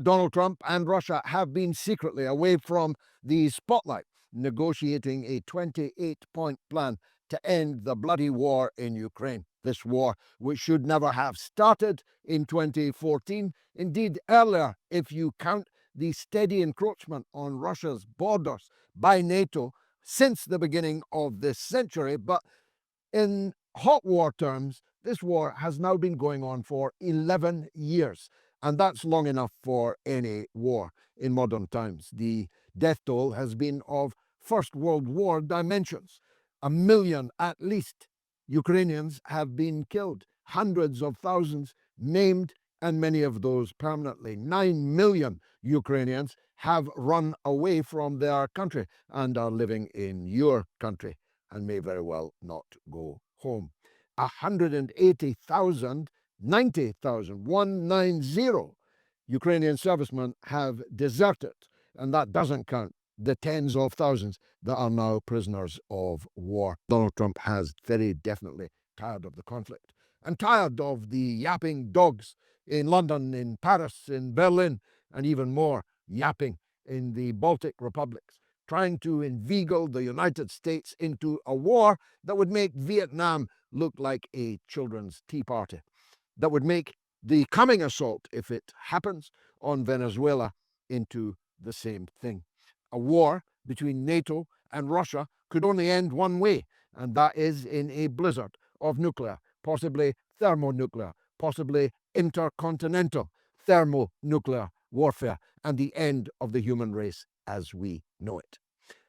Donald Trump and Russia have been secretly away from the spotlight, negotiating a 28-point plan to end the bloody war in Ukraine. This war, which should never have started in 2014, indeed earlier, if you count the steady encroachment on Russia's borders by NATO since the beginning of this century. But in hot war terms, this war has now been going on for 11 years, and that's long enough for any war in modern times. The death toll has been of First World War dimensions. 1 million at least Ukrainians have been killed, hundreds of thousands maimed, and many of those permanently. 9 million Ukrainians have run away from their country and are living in your country and may very well not go home. 180,000, 90,000, 190 Ukrainian servicemen have deserted, and that doesn't count the tens of thousands that are now prisoners of war. Donald Trump has very definitely tired of the conflict and tired of the yapping dogs in London, in Paris, in Berlin, and even more yapping in the Baltic republics, trying to inveigle the United States into a war that would make Vietnam look like a children's tea party, that would make the coming assault, if it happens, on Venezuela into the same thing. A war between NATO and Russia could only end one way, and that is in a blizzard of nuclear, possibly thermonuclear, possibly intercontinental thermonuclear warfare, and the end of the human race as we know it.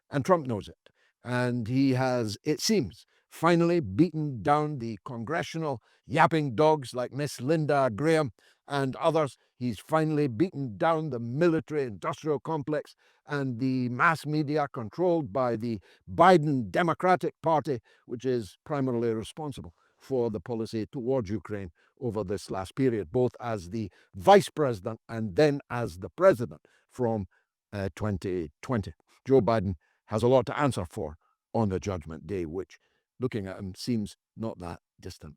And Trump knows it. And he has, it seems, finally beaten down the congressional yapping dogs like Miss Linda Graham and others. He's finally beaten down the military industrial complex and the mass media controlled by the Biden Democratic Party, which is primarily responsible for the policy towards Ukraine over this last period, both as the vice president and then as the president from 2020. Joe Biden has a lot to answer for on the Judgment Day, which, looking at him, seems not that distant.